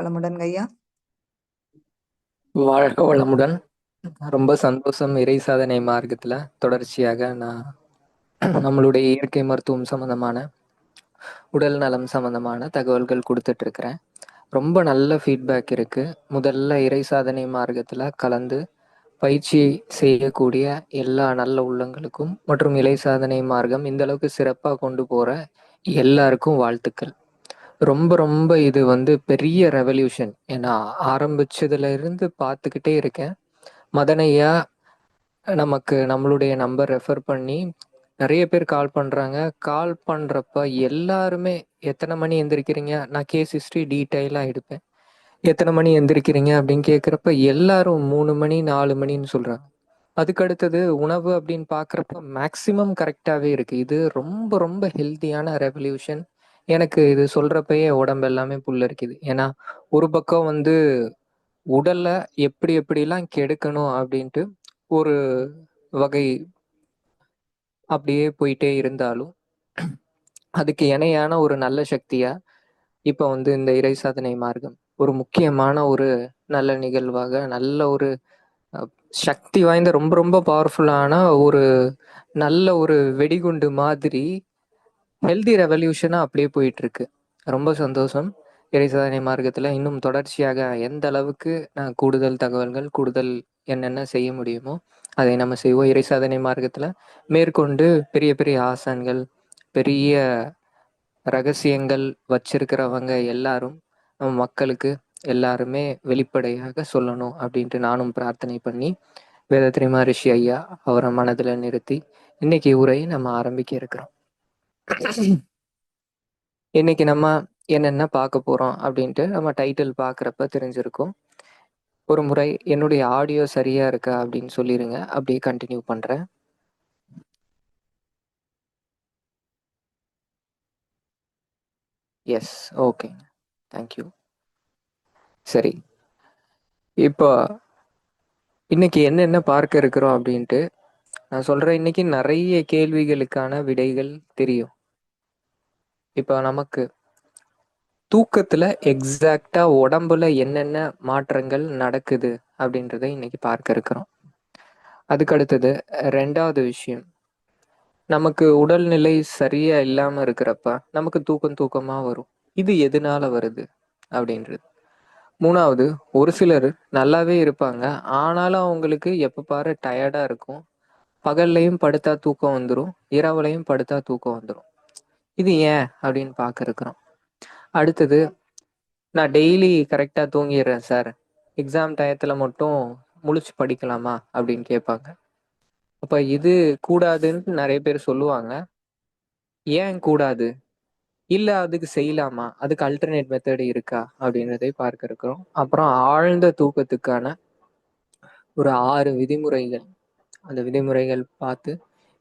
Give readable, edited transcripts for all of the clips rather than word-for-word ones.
வளமுடன் ஐயா. வாழ்க வளமுடன். ரொம்ப சந்தோஷம். இறை சாதனை மார்க்கத்துல தொடர்ச்சியாக நான் நம்மளுடைய இயற்கை மருத்துவம் சம்பந்தமான உடல் நலம் சம்பந்தமான தகவல்கள் கொடுத்துட்டு இருக்கிறேன். ரொம்ப நல்ல ஃபீட்பேக் இருக்கு. முதல்ல இறை சாதனை மார்க்கத்துல கலந்து பயிற்சி செய்யக்கூடிய எல்லா நல்ல உள்ளங்களுக்கும் மற்றும் இறை சாதனை மார்க்கம் இந்த அளவுக்கு சிறப்பா கொண்டு போற எல்லாருக்கும் வாழ்த்துக்கள். ரொம்ப ரொம்ப இது பெரிய ரெவல்யூஷன். ஏன்னா ஆரம்பிச்சதுல இருந்து பார்த்துக்கிட்டே இருக்கேன். மதனையா நமக்கு நம்மளுடைய நம்பர் ரெஃபர் பண்ணி நிறைய பேர் கால் பண்றாங்க. கால் பண்றப்ப எல்லாருமே எத்தனை மணி எந்திரிக்கிறீங்க, நான் கேஸ் ஹிஸ்டரி டீட்டெயிலா எடுப்பேன். எத்தனை மணி எந்திரிக்கிறீங்க அப்படின்னு கேட்குறப்ப எல்லாரும் 3 மணி 4 மணின்னு சொல்றாங்க. அதுக்கு அடுத்தது உணவு அப்படின்னு பார்க்குறப்ப மேக்சிமம் கரெக்டாகவே இருக்கு. இது ரொம்ப ரொம்ப ஹெல்த்தியான ரெவல்யூஷன். எனக்கு இது சொல்றப்பயே உடம்பு எல்லாமே புல்லரிக்குது. ஏன்னா ஒரு பக்கம் உடல்ல எப்படி எப்படிலாம் கெடுக்கணும் அப்படின்ட்டு ஒரு வகை அப்படியே போயிட்டே இருந்தாலும் அதுக்கு இணையான ஒரு நல்ல சக்தியா இப்ப இந்த இறை சாதனை மார்க்கம் ஒரு முக்கியமான ஒரு நல்ல நிகழ்வாக நல்ல ஒரு அஹ், சக்தி வாய்ந்த ரொம்ப ரொம்ப பவர்ஃபுல்லான ஒரு நல்ல ஒரு வெடிகுண்டு மாதிரி ஹெல்தி ரெவல்யூஷனா அப்படியே போயிட்டு இருக்கு. ரொம்ப சந்தோஷம். இறை சாதனை மார்க்கத்துல இன்னும் தொடர்ச்சியாக எந்த அளவுக்கு நான் கூடுதல் தகவல்கள் கூடுதல் என்னென்ன செய்ய முடியுமோ அதை நம்ம செய்வோம். இறை சாதனை மார்க்கத்துல மேற்கொண்டு பெரிய பெரிய ஆசான்கள் பெரிய ரகசியங்கள் வச்சிருக்கிறவங்க எல்லாரும் நம்ம மக்களுக்கு எல்லாருமே வெளிப்படையாக சொல்லணும் அப்படின்ட்டு நானும் பிரார்த்தனை பண்ணி வேதத்ரி மகரிஷி ஐயா அவரை மனதில் நிறுத்தி இன்னைக்கு உரையை நம்ம ஆரம்பிக்க இருக்கிறோம். இன்னைக்கு நம்ம என்னென்ன பார்க்க போறோம் அப்படின்ட்டு நம்ம டைட்டில் பார்க்குறப்ப தெரிஞ்சிருக்கும். ஒரு முறை என்னுடைய ஆடியோ சரியா இருக்கா அப்படின்னு சொல்லிருங்க, அப்படியே கண்டினியூ பண்றேன். Yes, okay, thank you. சரி, இப்போ இன்னைக்கு என்னென்ன பார்க்க இருக்கிறோம் அப்படின்ட்டு நான் சொல்றேன். இன்னைக்கு நிறைய கேள்விகளுக்கான விடைகள் தெரியும். இப்போ நமக்கு தூக்கத்துல எக்ஸாக்டா உடம்புல என்னென்ன மாற்றங்கள் நடக்குது அப்படின்றத இன்னைக்கு பார்க்க இருக்கிறோம். அதுக்கு அடுத்தது ரெண்டாவது விஷயம், நமக்கு உடல்நிலை சரியா இல்லாம இருக்கிறப்ப நமக்கு தூக்கம் தூக்கமா வரும். இது எதனால வருது அப்படின்றது. மூணாவது, ஒரு சிலர் நல்லாவே இருப்பாங்க, ஆனாலும் அவங்களுக்கு எப்ப பாரு டயர்டா இருக்கும். பகல்லையும் படுத்தா தூக்கம் வந்துடும், இரவுலையும் படுத்தா தூக்கம் வந்துடும். இது ஏன் அப்படின்னு பார்க்க இருக்கிறோம். அடுத்தது, நான் டெய்லி கரெக்டா தூங்கிடுறேன் சார், எக்ஸாம் டயத்துல மட்டும் முழிச்சு படிக்கலாமா அப்படின்னு கேட்பாங்க. அப்ப இது கூடாதுன்னு நிறைய பேர் சொல்லுவாங்க. ஏன் கூடாது, இல்ல அதுக்கு செய்யலாமா, அதுக்கு அல்டர்னேட் மெத்தட் இருக்கா அப்படின்றதை பார்க்க இருக்கிறோம். அப்புறம் ஆழ்ந்த தூக்கத்துக்கான ஒரு 6 விதிமுறைகள், அந்த விதிமுறைகள் பார்த்து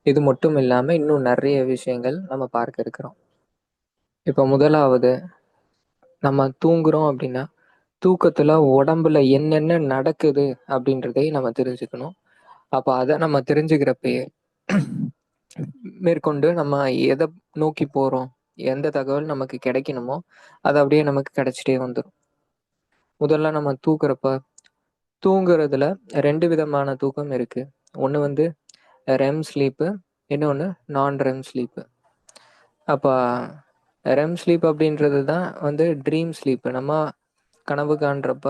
இது மட்டும் இல்லாம இன்னும் நிறைய விஷயங்கள் நம்ம பார்க்க இருக்கிறோம். இப்ப முதலாவது, நம்ம தூங்குறோம் அப்படின்னா தூக்கத்துல உடம்புல என்னென்ன நடக்குது அப்படின்றதை நம்ம தெரிஞ்சுக்கணும். அப்ப அதை நம்ம தெரிஞ்சுக்கிறப்பயே மேற்கொண்டு நம்ம எதை நோக்கி போறோம், எந்த தகவல் நமக்கு கிடைக்கணுமோ அது அப்படியே நமக்கு கிடைச்சிட்டே வந்துடும். முதல்ல நம்ம தூங்குறதுல 2 விதமான தூக்கம் இருக்கு. ஒன்று ரெம் ஸ்லீப்பு, இன்னொன்று நான் ரெம் ஸ்லீப்பு. அப்போ ரெம் ஸ்லீப் அப்படின்றது தான் ட்ரீம் ஸ்லீப்பு. நம்ம கனவு காண்றப்ப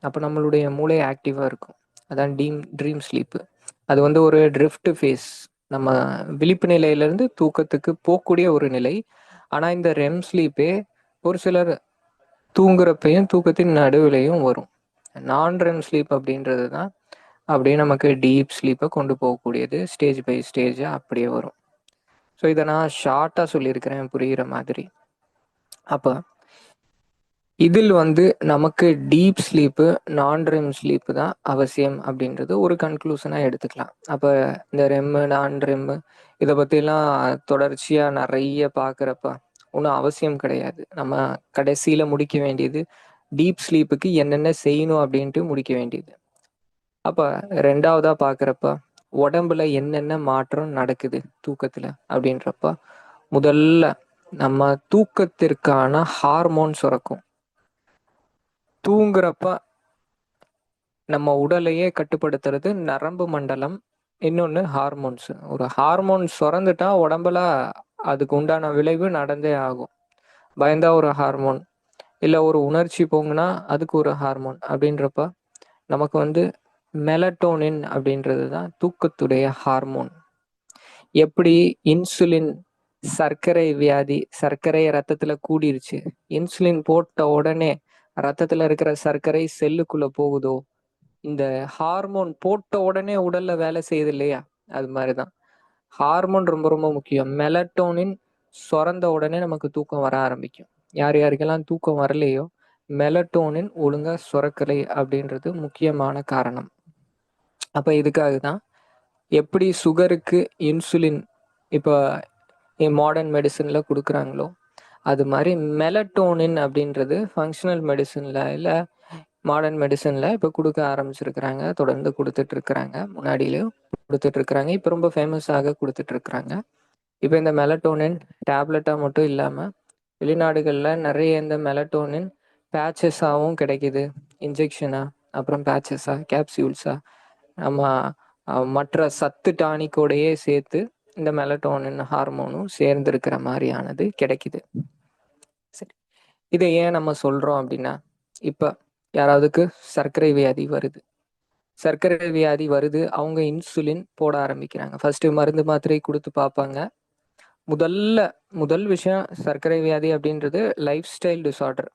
அப்போ நம்மளுடைய மூளை ஆக்டிவாக இருக்கும். அதான் ட்ரீம் ஸ்லீப்பு. அது ஒரு ட்ரிஃப்ட் ஃபேஸ், நம்ம விழிப்பு நிலையிலேருந்து தூக்கத்துக்கு போகக்கூடிய ஒரு நிலை. ஆனால் இந்த ரெம் ஸ்லீப்பே ஒரு சிலர் தூங்குறப்பையும் தூக்கத்தின் நடுவுலையும் வரும். நான் ரெம் ஸ்லீப் அப்படின்றது தான் அப்படியே நமக்கு டீப் ஸ்லீப்பை கொண்டு போகக்கூடியது. ஸ்டேஜ் பை ஸ்டேஜாக அப்படியே வரும். ஸோ இதை நான் ஷார்ட்டாக சொல்லியிருக்கிறேன் புரிகிற மாதிரி. அப்போ இதில் நமக்கு டீப் ஸ்லீப்பு நான் ரெம் ஸ்லீப்பு தான் அவசியம் அப்படின்றது ஒரு கன்க்ளூஷனாக எடுத்துக்கலாம். அப்போ இந்த ரெம்மு நான் ரெம்மு இதை பற்றிலாம் தொடர்ச்சியாக நிறைய பார்க்குறப்ப ஒன்றும் அவசியம் கிடையாது. நம்ம கடைசியில் முடிக்க வேண்டியது டீப் ஸ்லீப்புக்கு என்னென்ன செய்யணும் அப்படின்ட்டு முடிக்க வேண்டியது. அப்போ ரெண்டாவதாக பார்க்குறப்ப உடம்புல என்னென்ன மாற்றம் நடக்குது தூக்கத்தில் அப்படின்றப்ப முதல்ல நம்ம தூக்கத்திற்கான ஹார்மோன் சுரக்கும். தூங்குறப்ப நம்ம உடலையே கட்டுப்படுத்துறது நரம்பு மண்டலம், இன்னொன்று ஹார்மோன்ஸ். ஒரு ஹார்மோன் சுரந்துட்டா உடம்புல அதுக்கு உண்டான விளைவு நடந்தே ஆகும். பயந்தா ஒரு ஹார்மோன், இல்லை ஒரு உணர்ச்சி போங்குனா அதுக்கு ஒரு ஹார்மோன். அப்படின்றப்ப நமக்கு மெலட்டோனின் அப்படின்றது தான் தூக்கத்துடைய ஹார்மோன். எப்படி இன்சுலின் சர்க்கரை வியாதி, சர்க்கரை ரத்தத்துல கூடிருச்சு, இன்சுலின் போட்ட உடனே ரத்தத்துல இருக்கிற சர்க்கரை செல்லுக்குள்ள போகுதோ, இந்த ஹார்மோன் போட்ட உடனே உடல்ல வேலை செய்யுது இல்லையா, அது மாதிரிதான் ஹார்மோன் ரொம்ப ரொம்ப முக்கியம். மெலட்டோனின் சுரந்த உடனே நமக்கு தூக்கம் வர ஆரம்பிக்கும். யார் யாருக்கெல்லாம் தூக்கம் வரலையோ மெலட்டோனின் ஒழுங்கா சுரக்கலை அப்படின்றது முக்கியமான காரணம். அப்ப இதுக்காக தான் எப்படி சுகருக்கு இன்சுலின் இப்போ மாடர்ன் மெடிசன்ல கொடுக்குறாங்களோ, அது மாதிரி மெலட்டோனின் அப்படின்றது ஃபங்க்ஷனல் மெடிசன்ல இல்லை மாடர்ன் மெடிசன்ல இப்போ கொடுக்க ஆரம்பிச்சிருக்கிறாங்க. தொடர்ந்து கொடுத்துட்டு இருக்கிறாங்க, முன்னாடியிலும் கொடுத்துட்டு இருக்கிறாங்க, இப்போ ரொம்ப ஃபேமஸாக கொடுத்துட்டு இருக்கிறாங்க. இப்போ இந்த மெலட்டோனின் டேப்லெட்டாக மட்டும் இல்லாமல் வெளிநாடுகளில் நிறைய இந்த மெலட்டோனின் பேச்சஸாகவும் கிடைக்குது, இன்ஜெக்ஷனா, அப்புறம் பேச்சஸா, கேப்சியூல்ஸா, நம்ம மற்ற சத்து டானிக்கோடையே சேர்த்து இந்த மெலட்டோனின் ஹார்மோனும் சேர்ந்து இருக்கிற மாதிரியானது கிடைக்குது. சரி, இதை ஏன் நம்ம சொல்றோம் அப்படின்னா, இப்ப யாராவதுக்கு சர்க்கரை வியாதி வருது, சர்க்கரை வியாதி வருது, அவங்க இன்சுலின் போட ஆரம்பிக்கிறாங்க. ஃபர்ஸ்ட் மருந்து மாத்திரை கொடுத்து பார்ப்பாங்க. முதல் விஷயம், சர்க்கரை வியாதி அப்படின்றது life style disorder.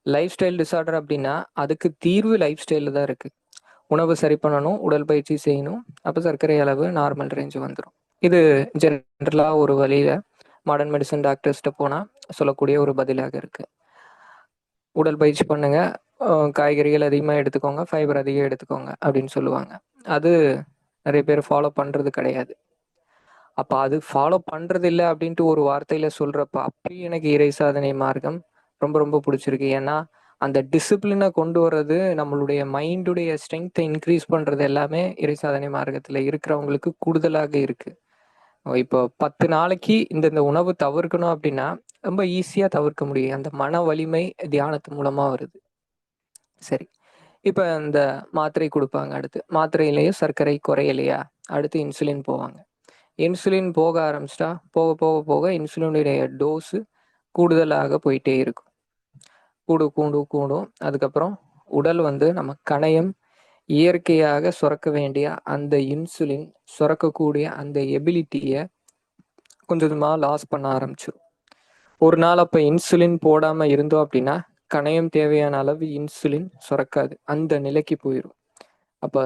Life style disorder அப்படின்னா அதுக்கு தீர்வு லைஃப் ஸ்டைலில் தான் இருக்கு. உணவு சரி பண்ணணும், உடற்பயிற்சி செய்யணும், அப்போ சர்க்கரை அளவு நார்மல் ரேஞ்சு வந்துடும். இது ஜென்ரலாக ஒரு வழியில மாடர்ன் மெடிசன் டாக்டர்ஸ்கிட்ட போனால் சொல்லக்கூடிய ஒரு பதிலாக இருக்கு. உடற்பயிற்சி பண்ணுங்க, காய்கறிகள் அதிகமாக எடுத்துக்கோங்க, ஃபைபர் அதிகம் எடுத்துக்கோங்க அப்படின்னு சொல்லுவாங்க. அது நிறைய பேர் ஃபாலோ பண்ணுறது கிடையாது. அப்போ அது ஃபாலோ பண்ணுறது இல்லை அப்படின்ட்டு ஒரு வார்த்தையில சொல்கிறப்ப அப்படி எனக்கு இறை சாதனை மார்க்கம் ரொம்ப ரொம்ப பிடிச்சிருக்கு. ஏன்னா அந்த டிசிப்ளினை கொண்டு வர்றது, நம்மளுடைய மைண்டுடைய ஸ்ட்ரென்த்தை இன்க்ரீஸ் பண்ணுறது எல்லாமே இறை சாதனை மார்க்கத்தில் இருக்கிறவங்களுக்கு கூடுதலாக இருக்கு. இப்போ 10 நாளைக்கு இந்த உணவு தவிர்க்கணும் அப்படின்னா ரொம்ப ஈஸியாக தவிர்க்க முடியும். அந்த மன வலிமை தியானத்து மூலமாக வருது. சரி, இப்போ இந்த மாத்திரை கொடுப்பாங்க, அடுத்து மாத்திரையிலேயே சர்க்கரை குறையலையா, அடுத்து இன்சுலின் போவாங்க. இன்சுலின் போக ஆரம்பிச்சிட்டா போக போக போக இன்சுலினுடைய டோஸு கூடுதலாக போயிட்டே இருக்கும். கூடும். அதுக்கப்புறம் உடல் நம்ம கணையம் இயற்கையாக சுரக்க வேண்டிய அந்த இன்சுலின் சுரக்கக்கூடிய அந்த எபிலிட்டியை கொஞ்சம் கொஞ்சமாக லாஸ் பண்ண ஆரம்பிச்சிடும். ஒரு நாள் அப்போ இன்சுலின் போடாமல் இருந்தோம் அப்படின்னா கணையம் தேவையான அளவு இன்சுலின் சுரக்காது, அந்த நிலைக்கு போயிடும். அப்போ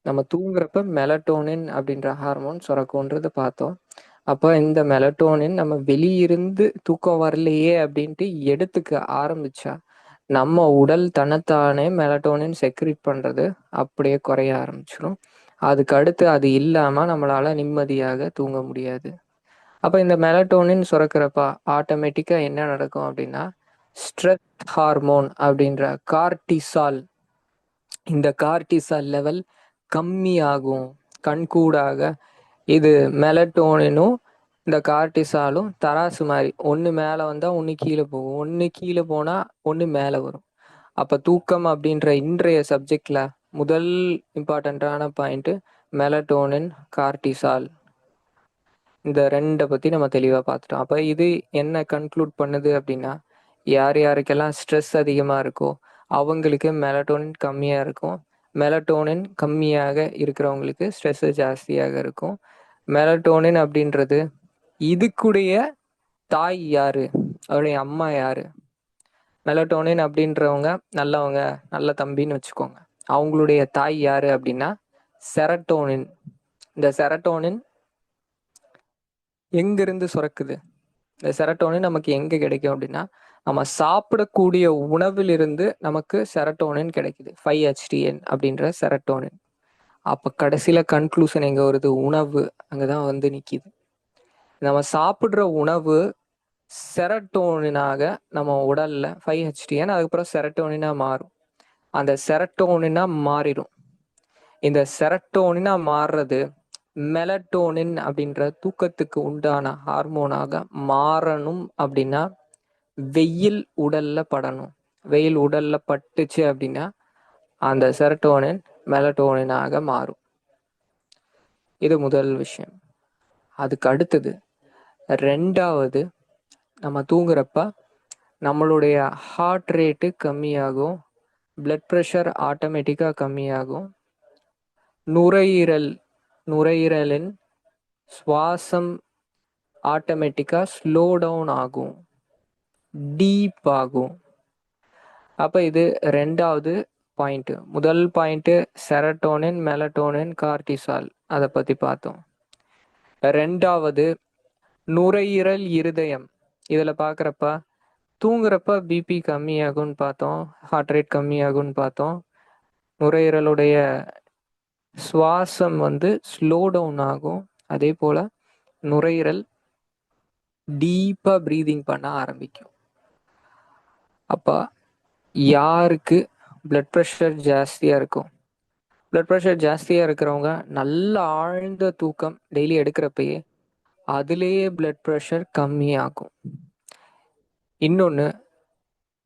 நம்ம தூங்குறப்ப மெலட்டோனின் அப்படின்ற ஹார்மோன் சுரக்கும்ன்றதை பார்த்தோம். அப்போ இந்த மெலட்டோனின் நம்ம வெளியிருந்து தூக்கம் வரலையே அப்படின்ட்டு எடுத்துக்க ஆரம்பிச்சா நம்ம உடல் தன்னைத்தானே மெலட்டோனின் செக்ரிட் பண்ணுறது அப்படியே குறைய ஆரம்பிச்சிடும். அதுக்கு அடுத்து அது இல்லாமல் நம்மளால நிம்மதியாக தூங்க முடியாது. அப்போ இந்த மெலட்டோனின் சுரக்கிறப்ப ஆட்டோமேட்டிக்காக என்ன நடக்கும் அப்படின்னா, ஸ்ட்ரெஸ் ஹார்மோன் அப்படின்ற கார்டிசால், இந்த கார்டிசால் லெவல் கம்மியாகும். கண்கூடாக இது மெலட்டோனினும் இந்த கார்டிசாலும் தராசு மாதிரி, ஒன்று மேலே வந்தால் ஒன்று கீழே போகும், ஒன்று கீழே போனால் ஒன்று மேலே வரும். அப்போ தூக்கம் அப்படின்ற இன்றைய சப்ஜெக்டில் முதல் இம்பார்ட்டண்ட்டான பாயிண்ட்டு மெலட்டோனின், கார்டிசால். இந்த ரெண்டை பற்றி நம்ம தெளிவாக பார்த்துட்டோம். அப்போ இது என்ன கன்க்ளூட் பண்ணுது அப்படின்னா, யார் யாருக்கெல்லாம் ஸ்ட்ரெஸ் அதிகமாக இருக்கோ அவங்களுக்கு மெலட்டோனின் கம்மியாக இருக்கும், மெலட்டோனின் கம்மியாக இருக்கிறவங்களுக்கு ஸ்ட்ரெஸ்ஸு ஜாஸ்தியாக இருக்கும். மெலட்டோனின் அப்படின்றது இதுக்குடைய தாய் யாரு, அவருடைய அம்மா யாரு? மெலட்டோனின் அப்படின்றவங்க நல்லவங்க, நல்ல தம்பின்னு வச்சுக்கோங்க. அவங்களுடைய தாய் யாரு அப்படின்னா செரட்டோனின். இந்த செரட்டோனின் எங்கிருந்து சுரக்குது? இந்த செரட்டோனின் நமக்கு எங்க கிடைக்கும் அப்படின்னா, நம்ம சாப்பிடக்கூடிய உணவிலிருந்து நமக்கு செரட்டோனின் கிடைக்குது, 5-HTN அப்படின்ற செரட்டோனின். அப்போ கடைசியில கன்க்ளூஷன் எங்க வருது? உணவு அங்கதான் நிக்குது. நம்ம சாப்பிடுற உணவு செரட்டோனினாக நம்ம உடல்ல 5-HTN அதுக்கப்புறம் செரட்டோனினா மாறும். அந்த செரட்டோனினா மாறிடும். இந்த செரட்டோனினா மாறுறது மெலட்டோனின் அப்படின்ற தூக்கத்துக்கு உண்டான ஹார்மோனாக மாறணும் அப்படின்னா வெயில் உடல்ல படணும். வெயில் உடல்ல பட்டுச்சு அப்படின்னா அந்த செரட்டோனின் மெலட்டோனினாக மாறும். இது முதல் விஷயம். அதுக்கு அடுத்தது ரெண்டாவது, நம்ம தூங்குறப்ப நம்மளுடைய ஹார்ட் ரேட்டு கம்மியாகும், பிளட் ப்ரெஷர் ஆட்டோமேட்டிக்காக கம்மியாகும், நுரையீரலின் சுவாசம் ஆட்டோமேட்டிக்காக ஸ்லோ டவுன் ஆகும், டீப் ஆகும். அப்போ இது ரெண்டாவது பாயிண்ட். முதல் பாயிண்ட் செரட்டோனின், மெலட்டோனின், கார்டிசால், அதை பற்றி பார்த்தோம். ரெண்டாவது நுரையீரல், இருதயம். இதில் பார்க்குறப்ப தூங்குறப்ப பிபி கம்மியாகும்னு பார்த்தோம், ஹார்ட் ரேட் கம்மியாகும்னு பார்த்தோம். நுரையீரலுடைய சுவாசம் ஸ்லோ டவுன் ஆகும். அதே போல் நுரையீரல் டீப்பாக ப்ரீதிங் பண்ண ஆரம்பிக்கும். அப்போ யாருக்கு பிளட் ப்ரெஷர் ஜாஸ்தியாக இருக்கும்? பிளட் ப்ரெஷர் ஜாஸ்தியாக இருக்கிறவங்க நல்ல ஆழ்ந்த தூக்கம் டெய்லி எடுக்கிறப்பயே அதுலேயே பிளட் ப்ரெஷர் கம்மியாகும். இன்னொன்று,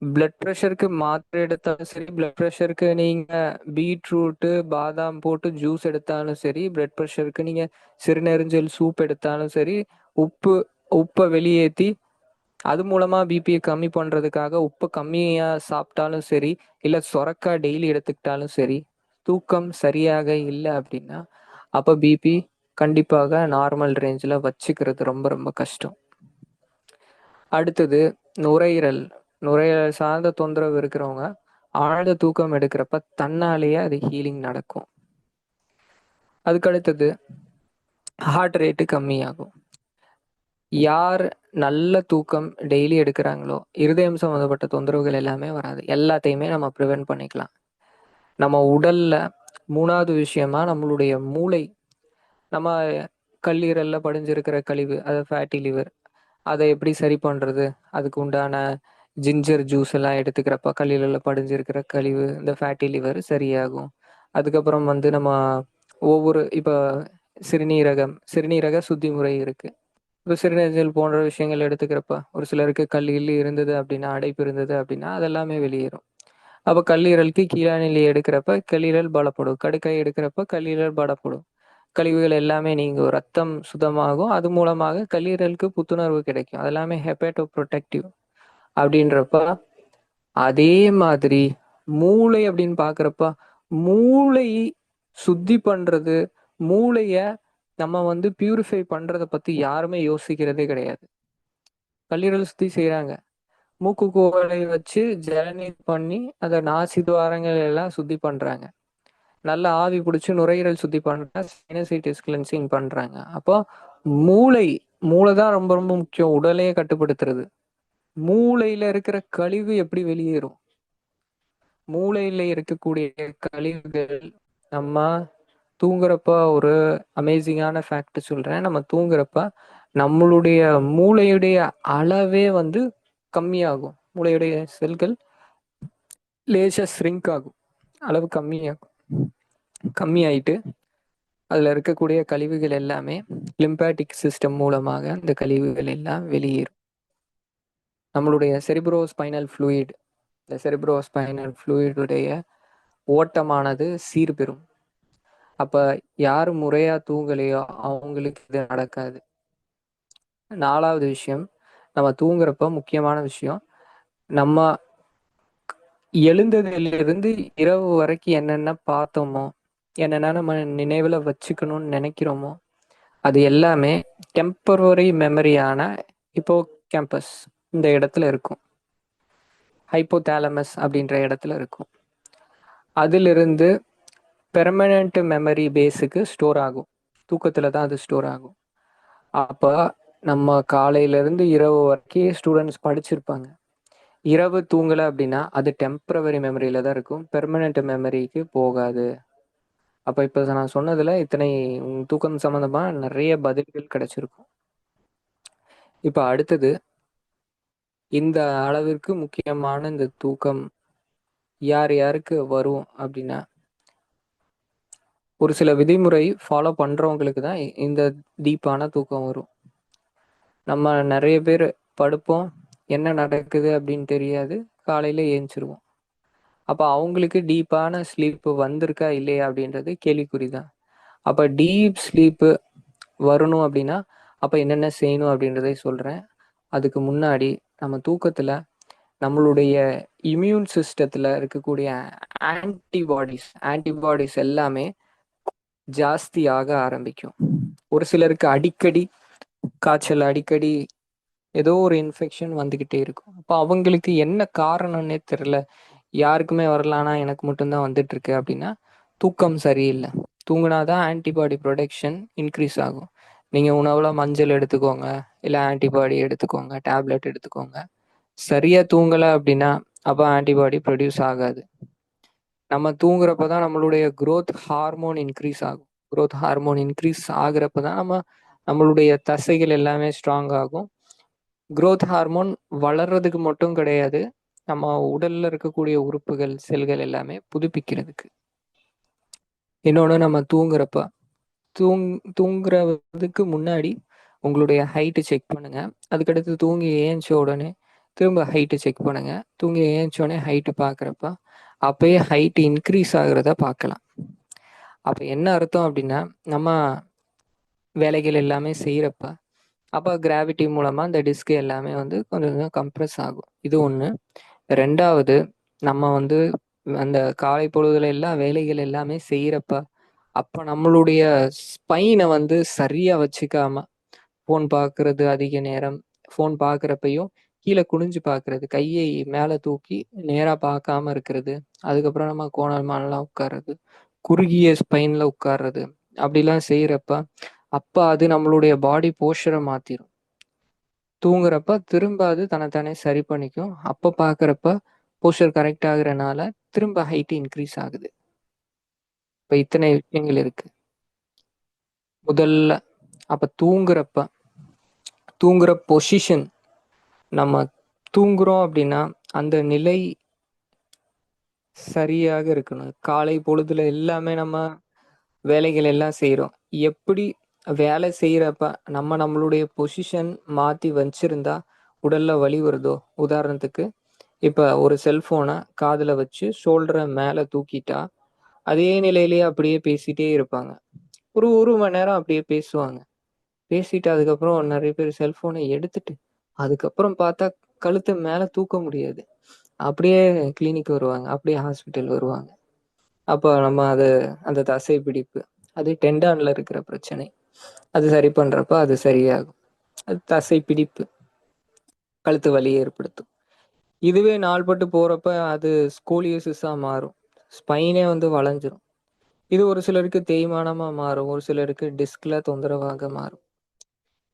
பிளட் ப்ரெஷருக்கு மாத்திரை எடுத்தாலும் சரி, பிளட் ப்ரெஷருக்கு நீங்கள் பீட்ரூட்டு பாதாம் போட்டு ஜூஸ் எடுத்தாலும் சரி, பிளட் ப்ரெஷருக்கு நீங்கள் சிறுநெரிஞ்சல் சூப் எடுத்தாலும் சரி, உப்பை வெளியேற்றி அது மூலமாக பிபியை கம்மி பண்ணுறதுக்காக உப்பு கம்மியாக சாப்பிட்டாலும் சரி, இல்லை சொரக்காய் டெய்லி எடுத்துக்கிட்டாலும் சரி, தூக்கம் சரியாக இல்லை அப்படின்னா அப்போ பிபி கண்டிப்பாக நார்மல் ரேஞ்சில் வச்சுக்கிறது ரொம்ப ரொம்ப கஷ்டம். அடுத்தது நுரையீரல் சார்ந்த தொந்தரவு இருக்கிறவங்க ஆழ்ந்த தூக்கம் எடுக்கிறப்ப தன்னாலேயே அது ஹீலிங் நடக்கும். அதுக்கு அடுத்தது ஹார்ட் ரேட்டு கம்மியாகும். யார் நல்ல தூக்கம் டெய்லி எடுக்கிறாங்களோ இருதயம் சம்மந்தப்பட்ட தொந்தரவுகள் எல்லாமே வராது. எல்லாத்தையுமே நம்ம ப்ரிவென்ட் பண்ணிக்கலாம். நம்ம உடல்ல மூணாவது விஷயமா நம்மளுடைய மூளை. நம்ம கல்லீரல்ல படிஞ்சிருக்கிற கழிவு, அது ஃபேட்டி லிவர், அதை எப்படி சரி பண்ணுறது? அதுக்கு உண்டான ஜிஞ்சர் ஜூஸ் எல்லாம் எடுத்துக்கிறப்ப கல்லீரலில் படிஞ்சிருக்கிற கழிவு, இந்த ஃபேட்டி லிவர் சரியாகும். அதுக்கப்புறம் நம்ம இப்போ சிறுநீரக சுத்தி முறை இருக்குது. இப்போ சிறுநீரகங்கள் போன்ற விஷயங்கள் எடுத்துக்கிறப்ப ஒரு சிலருக்கு கல்லீரல் இருந்தது அப்படின்னா, அடைப்பு இருந்தது அப்படின்னா அதெல்லாமே வெளியேறும். அப்போ கல்லீரலுக்கு கீழாநிலை எடுக்கிறப்ப கல்லீரல் பலப்படும், கடுக்கை எடுக்கிறப்ப கல்லீரல் பலப்படும், கழிவுகள் எல்லாமே நீங்கும், ரத்தம் சுத்தமாகும், அது மூலமாக கல்லீரலுக்கு புத்துணர்வு கிடைக்கும். அதெல்லாமே ஹெப்பேட்டோ ப்ரொடெக்டிவ். அப்படின்றப்ப அதே மாதிரி மூளை அப்படின்னு பார்க்குறப்ப மூளை சுத்தி பண்ணுறது, மூளையை நம்ம பியூரிஃபை பண்ணுறதை பற்றி யாருமே யோசிக்கிறதே கிடையாது. கல்லீரல் சுத்தி செய்கிறாங்க, மூக்கு குவளை வச்சு ஜலநீர் பண்ணி அதை நாசி துவாரங்கள் எல்லாம் சுத்தி பண்ணுறாங்க, நல்ல ஆவி பிடிச்சி நுரையீரல் சுத்தி பண்ணுறாங்க, சைனசைட்டிஸ் கிளென்சிங் பண்ணுறாங்க. அப்போ மூளை தான் ரொம்ப ரொம்ப முக்கியம் உடலையே கட்டுப்படுத்துறது. மூளையில இருக்கிற கழிவு எப்படி வெளியேறும்? மூளையில இருக்கக்கூடிய கழிவுகள் நம்ம தூங்குறப்ப ஒரு அமேசிங்கான ஃபேக்ட் சொல்றேன். நம்ம தூங்குறப்ப நம்மளுடைய மூளையுடைய அளவே கம்மியாகும். மூளையுடைய செல்கள் லேசா ஸ்ரிங்க் ஆகும், அளவு கம்மியாகும். கம்மியாயிட்டு அதில் இருக்கக்கூடிய கழிவுகள் எல்லாமே லிம்பாட்டிக் சிஸ்டம் மூலமாக அந்த கழிவுகள் எல்லாம் வெளியேறும். நம்மளுடைய செரிப்ரோஸ்பைனல் ஃப்ளூயிட், இந்த செரிப்ரோஸ்பைனல் ஃப்ளூயிடுடைய ஓட்டமானது சீர்பெறும். அப்போ யார் முறையாக தூங்கலையோ அவங்களுக்கு இது நடக்காது. நாலாவது விஷயம், நம்ம தூங்குறப்ப முக்கியமான விஷயம், நம்ம எழுந்ததிலிருந்து இரவு வரைக்கும் என்னென்ன பார்த்தோமோ, என்னென்ன நம்ம நினைவில் வச்சுக்கணும்னு நினைக்கிறோமோ அது எல்லாமே டெம்பரரி மெமரியான இப்போ கேம்பஸ் இந்த இடத்துல இருக்கும், ஹைப்போதாலமஸ் அப்படின்ற இடத்துல இருக்கும். அதிலிருந்து பெர்மனண்ட் மெமரி பேஸுக்கு ஸ்டோர் ஆகும். தூக்கத்தில் தான் அது ஸ்டோர் ஆகும். அப்போ நம்ம காலையிலேருந்து இரவு வரைக்கும் ஸ்டூடெண்ட்ஸ் படிச்சிருப்பாங்க. இரவு தூங்கலை அப்படின்னா அது டெம்பரவரி மெமரியில் தான் இருக்கும், பெர்மனண்ட் மெமரிக்கு போகாது. அப்போ இப்போ நான் சொன்னதில் இத்தனை தூக்கம் சம்மந்தமாக நிறைய பதில்கள் கிடைச்சிருக்கும். இப்போ அடுத்தது, இந்த அளவிற்கு முக்கியமான இந்த தூக்கம் யார் யாருக்கு வரும் அப்படின்னா, ஒரு சில விதிமுறை ஃபாலோ பண்ணுறவங்களுக்கு தான் இந்த டீப்பான தூக்கம் வரும். நம்ம நிறைய பேர் படுப்போம், என்ன நடக்குது அப்படின்னு தெரியாது, காலையில ஏஞ்சிருவோம். அப்ப அவங்களுக்கு டீப்பான ஸ்லீப் வந்திருக்கா இல்லையா அப்படின்றது கேள்விக்குறிதான். அப்ப டீப் ஸ்லீப்பு வரணும் அப்படின்னா அப்ப என்னென்ன செய்யணும் அப்படின்றதை சொல்றேன். அதுக்கு முன்னாடி நம்ம தூக்கத்துல நம்மளுடைய இம்யூன் சிஸ்டத்துல இருக்கக்கூடிய ஆன்டிபாடிஸ் எல்லாமே ஜாஸ்தியாக ஆரம்பிக்கும். ஒரு சிலருக்கு அடிக்கடி காய்ச்சல், அடிக்கடி ஏதோ ஒரு இன்ஃபெக்ஷன் வந்துகிட்டே இருக்கும். அப்போ அவங்களுக்கு என்ன காரணம்னே தெரியல. யாருக்குமே வரல, ஆனா எனக்கு மட்டும்தான் வந்துட்டு இருக்கு அப்படின்னா தூக்கம் சரியில்லை. தூங்கினாதான் ஆன்டிபாடி ப்ரொடக்ஷன் இன்க்ரீஸ் ஆகும். நீங்க உணவுல மஞ்சள் எடுத்துக்கோங்க, இல்ல ஆன்டிபாடி எடுத்துக்கோங்க, டேப்லெட் எடுத்துக்கோங்க. சரியா தூங்கல அப்படின்னா அப்ப ஆன்டிபாடி ப்ரொடியூஸ் ஆகாது. நம்ம தூங்குறப்பதான் நம்மளுடைய growth ஹார்மோன் இன்க்ரீஸ் ஆகும். growth ஹார்மோன் இன்க்ரீஸ் ஆகுறப்பதான் நம்மளுடைய தசைகள் எல்லாமே ஸ்ட்ராங் ஆகும். growth ஹார்மோன் வளர்றதுக்கு மட்டும் கிடையாது, நம்ம உடல்ல இருக்கக்கூடிய உறுப்புகள், செல்கள் எல்லாமே புதுப்பிக்கிறதுக்கு. இன்னொன்று, நம்ம தூங் தூங்குறதுக்கு முன்னாடி உங்களுடைய ஹைட்டு செக் பண்ணுங்க. அதுக்கடுத்து தூங்கி ஏஞ்ச உடனே திரும்ப ஹைட்டு செக் பண்ணுங்க. தூங்கி ஏஞ்ச உடனே ஹைட்டு பார்க்குறப்ப அப்பயே ஹைட் இன்க்ரீஸ் ஆகுறத பார்க்கலாம். அப்போ என்ன அர்த்தம் அப்படின்னா, நம்ம வேலைகள் எல்லாமே செய்கிறப்ப அப்போ கிராவிட்டி மூலமாக அந்த டிஸ்க் எல்லாமே வந்து கொஞ்சம் கொஞ்சம் கம்ப்ரெஸ் ஆகும். இது ஒன்று. ரெண்டாவது, நம்ம வந்து அந்த காலை பொழுதுல எல்லா வேலைகள் எல்லாமே செய்கிறப்ப அப்போ நம்மளுடைய ஸ்பைனை வந்து சரியாக வச்சுக்காம ஃபோன் பார்க்கறது, அதிக நேரம் ஃபோன் பார்க்குறப்பையும் கீழே குனிஞ்சு பார்க்கறது, கையை மேலே தூக்கி நேராக பார்க்காம இருக்கிறது, அதுக்கப்புறம் நம்ம கோணல்மானலாம் உட்கார்றது, குறுகிய ஸ்பைன்ல உட்கார்றது, அப்படிலாம் செய்கிறப்ப அப்போ அது நம்மளுடைய பாடி போஸ்டரை மாற்றிடும். தூங்குறப்ப திரும்ப அது தன்னைத்தானே சரி பண்ணிக்கும். அப்போ பார்க்குறப்ப போஸ்டர் கரெக்ட் ஆகுறனால திரும்ப ஹைட் இன்க்ரீஸ் ஆகுது. இப்போ இத்தனை விஷயங்கள் இருக்கு. முதல்ல அப்போ தூங்குற பொசிஷன், நம்ம தூங்குறோம் அப்படின்னா அந்த நிலை சரியாக இருக்கணும். காலை பொழுதுல எல்லாமே நம்ம வேலைகள் எல்லாம் செய்கிறோம். எப்படி வேலை செய்கிறப்ப நம்மளுடைய பொசிஷன் மாற்றி வச்சிருந்தா உடல்ல வலி வருதோ, உதாரணத்துக்கு இப்போ ஒரு செல்ஃபோனை காதில் வச்சு ஷோல்டரை மேலே தூக்கிட்டா அதே நிலையிலேயே அப்படியே பேசிட்டே இருப்பாங்க. ஒரு மணி நேரம் அப்படியே பேசுவாங்க. பேசிட்டு அதுக்கப்புறம் நிறைய பேர் செல்ஃபோனை எடுத்துட்டு அதுக்கப்புறம் பார்த்தா கழுத்தை மேலே தூக்க முடியாது. அப்படியே கிளினிக் வருவாங்க, அப்படியே ஹாஸ்பிட்டல் வருவாங்க. அப்போ நம்ம அந்த தசை பிடிப்பு, அது டெண்டான்ல இருக்கிற பிரச்சனை. அது சரி பண்றப்ப அது சரியாகும். அது தசை பிடிப்பு, கழுத்து வலியை ஏற்படுத்தும். இதுவே நாள்பட்டு போறப்ப அது ஸ்கோலியோசிஸா மாறும். ஸ்பைனே வந்து வளைஞ்சிரும். இது ஒரு சிலருக்கு தேய்மானமா மாறும், ஒரு சிலருக்கு டிஸ்க்ல தொந்தரவாக மாறும்.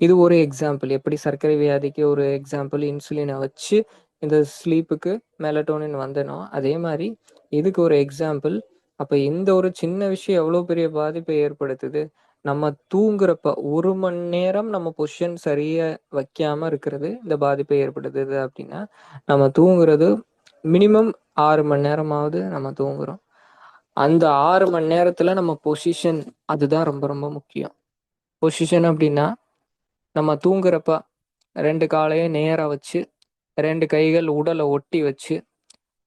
இது ஒரு எக்ஸாம்பிள். எப்படி சர்க்கரை வியாதிக்கு ஒரு எக்ஸாம்பிள் இன்சுலினை வச்சு இந்த ஸ்லீப்புக்கு மெலட்டோனின் வந்தனோ, அதே மாதிரி இதுக்கு ஒரு எக்ஸாம்பிள். அப்ப இந்த ஒரு சின்ன விஷயம் எவ்வளவு பெரிய பாதிப்பை ஏற்படுத்துது. நம்ம தூங்குறப்ப 1 மணி நேரம் நம்ம பொசிஷன் சரியா வைக்காம இருக்கிறது இந்த பாதிப்பை ஏற்படுத்துது அப்படின்னா, நம்ம தூங்குறது மினிமம் 6 மணி நேரமாவது நம்ம தூங்குறோம். அந்த 6 மணி நேரத்துல நம்ம பொசிஷன், அதுதான் ரொம்ப ரொம்ப முக்கியம். பொசிஷன் அப்படின்னா நம்ம தூங்குறப்ப 2 காலையும் நேரா வச்சு, 2 கைகள் உடலை ஒட்டி வச்சு,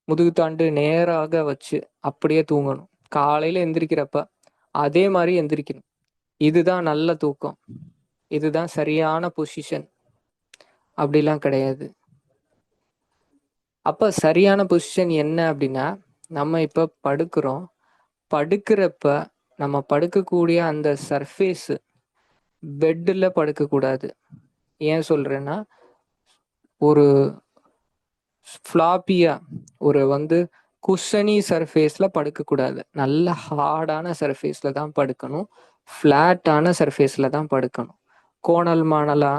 முதுகுத்தாண்டு நேராக வச்சு அப்படியே தூங்கணும். காலையில எந்திரிக்கிறப்ப அதே மாதிரி எந்திரிக்கணும். இதுதான் நல்ல தூக்கம். இதுதான் சரியான பொசிஷன். அப்படிலாம் கிடையாது. அப்ப சரியான பொசிஷன் என்ன அப்படின்னா, நம்ம இப்ப படுக்கிறோம். படுக்கிறப்ப நம்ம படுக்கக்கூடிய அந்த சர்ஃபேஸ் பெட்டில் படுக்கக்கூடாது. ஏன் சொல்றேன்னா, ஒரு ஃப்ளாப்பியா, ஒரு வந்து குஷனி சர்ஃபேஸ்ல படுக்கக்கூடாது. நல்ல ஹார்டான சர்ஃபேஸ்ல தான் படுக்கணும். ஃப்ளாட்டான சர்ஃபேஸ்ல தான் படுக்கணும். கோணல் மாணலா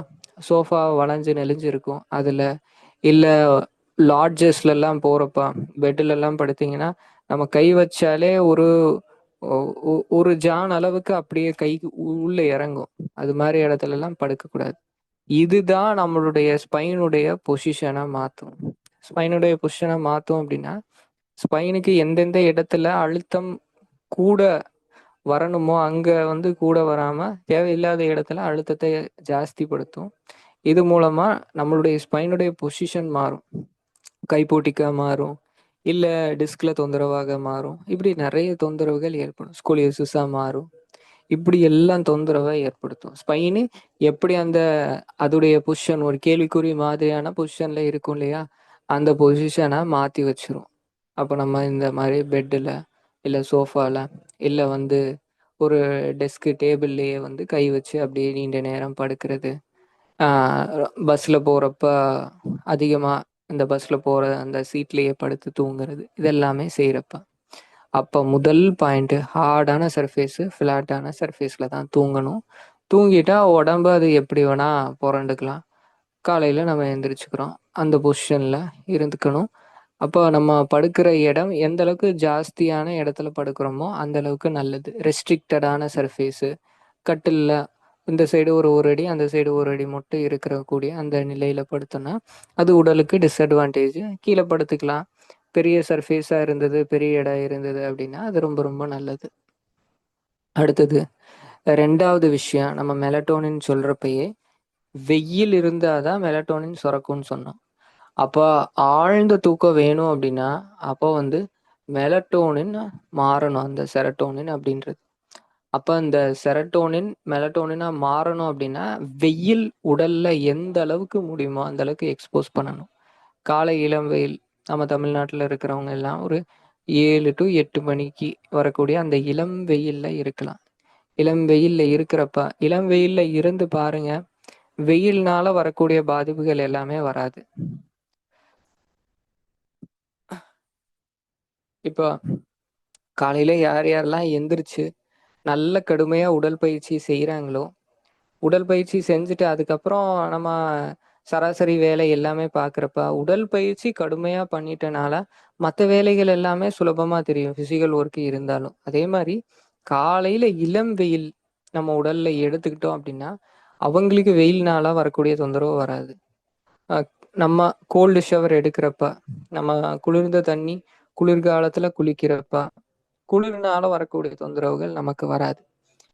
சோஃபா வளைஞ்சு நெளிஞ்சு இருக்கும் அதுல, இல்ல லாட்ஜஸ்ல எல்லாம் போறப்ப பெட்ல எல்லாம் படுத்தீங்கன்னா நம்ம கை வச்சாலே ஒரு ஜான் அளவுக்கு அப்படியே கை உள்ள இறங்கும். அது மாதிரி இடத்துல எல்லாம் படுக்கக்கூடாது. இதுதான் நம்மளுடைய ஸ்பைனுடைய பொசிஷனை மாற்றும். ஸ்பைனுடைய பொசிஷனை மாற்றும் அப்படின்னா, ஸ்பைனுக்கு எந்தெந்த இடத்துல அழுத்தம் கூட வரணுமோ அங்க வந்து கூட வராம தேவையில்லாத இடத்துல அழுத்தத்தை ஜாஸ்திப்படுத்தும். இது மூலமா நம்மளுடைய ஸ்பைனுடைய பொசிஷன் மாறும். கைப்போட்டிக்கா மாறும். இல்ல டிஸ்க்ல தொந்தரவாக மாறும். இப்படி நெறைய தொந்தரவுகள் ஏற்படும். ஸ்கோலியோசிஸா மாறும். இப்படி எல்லாம் தொந்தரவ ஏற்படுத்தும். ஸ்பைனு எப்படி அந்த அதுடைய பொசிஷன் ஒரு கேள்விக்குறி மாதிரியான பொசிஷன்ல இருக்கும் இல்லையா? அந்த பொசிஷன மாத்தி வச்சுரும். அப்ப நம்ம இந்த மாரி பெட்டுல, இல்ல சோஃபால, இல்ல வந்து ஒரு டெஸ்க் டேபிள்லயே வந்து கை வச்சு அப்படியே நீண்ட நேரம் படுக்கிறது. ஆ பஸ்ல போறப்ப அதிகமா இந்த பஸ்ல போற அந்த சீட்லயே படுத்து தூங்குறது. இதெல்லாமே செய்றப்ப. அப்ப முதல் பாயிண்ட் ஹார்டான சர்ஃபேஸ், ஃப்ளாட்டான சர்ஃபேஸ்ல தான் தூங்கணும். தூங்கிட்டா உடம்பு அது எப்படி வேணா புரண்டுக்கலாம். காலையில நம்ம எந்திரிச்சுக்கிறோம். அந்த பொசிஷன்ல இருந்துக்கணும். அப்போ நம்ம படுக்கிற இடம் எந்த அளவுக்கு ஜாஸ்தியான இடத்துல படுக்கிறோமோ, அந்த அளவுக்கு நல்லது. ரெஸ்ட்ரிக்டடான சர்ஃபேஸு, கட்டில்ல இந்த சைடு ஒரு 1 அடி, அந்த சைடு 1 அடி மட்டும் இருக்கக்கூடிய அந்த நிலையில படுத்தோம்னா, அது உடலுக்கு டிஸ்அட்வான்டேஜ். கீழ படுத்துக்கலாம். பெரிய சர்ஃபேஸா இருந்தது, பெரிய இடம் இருந்தது அப்படின்னா, அது ரொம்ப ரொம்ப நல்லது. அடுத்தது 2வது விஷயம் நம்ம மெலட்டோனின் சொல்றப்பயே, வெயில் இருந்தா தான் மெலட்டோனின் சுரக்கும்னு சொன்னோம். அப்ப ஆழ்ந்த தூக்கம் வேணும் அப்படின்னா, அப்போ வந்து மெலட்டோனின் மாறணும். அந்த செரட்டோனின் அப்படின்றது. அப்ப அந்த செரட்டோனின், மெலட்டோனினா மாறணும் அப்படின்னா, வெயில் உடல்ல எந்த அளவுக்கு முடியுமோ, அந்த அளவுக்கு எக்ஸ்போஸ் பண்ணணும். காலை இளம் வெயில் நம்ம தமிழ்நாட்டுல இருக்கிறவங்க எல்லாம் ஒரு 7 டூ 8 மணிக்கு வரக்கூடிய அந்த இளம் வெயில்ல இருக்கலாம். இளம் வெயில்ல இருக்கிறப்ப, இளம் வெயில்ல இருந்து பாருங்க, வெயில்னால வரக்கூடிய பாதிப்புகள் எல்லாமே வராது. இப்போ காலையில யார் யாரெல்லாம் எந்திரிச்சு நல்ல கடுமையா உடற்பயிற்சி செய்றாங்களோ, உடற்பயிற்சி செஞ்சுட்டு அதுக்கப்புறம் நம்ம சராசரி வேலை எல்லாமே பார்க்குறப்ப, உடற்பயிற்சி கடுமையா பண்ணிட்டனால, மத்த வேலைகள் எல்லாமே சுலபமா தெரியும். பிசிக்கல் ஒர்க் இருந்தாலும். அதே மாரி காலையில இளம் வெயில் நம்ம உடல்ல எடுத்துக்கிட்டோம் அப்படின்னா, அவங்களுக்கு வெயில்னால வரக்கூடிய தொந்தரவு வராது. அ நம்ம கோல்டு ஷவர் எடுக்கிறப்ப, நம்ம குளிர்ந்த தண்ணி குளிர்காலத்துல குளிக்கிறப்ப, குளிர்னால வரக்கூடிய தொந்தரவுகள் நமக்கு வராது.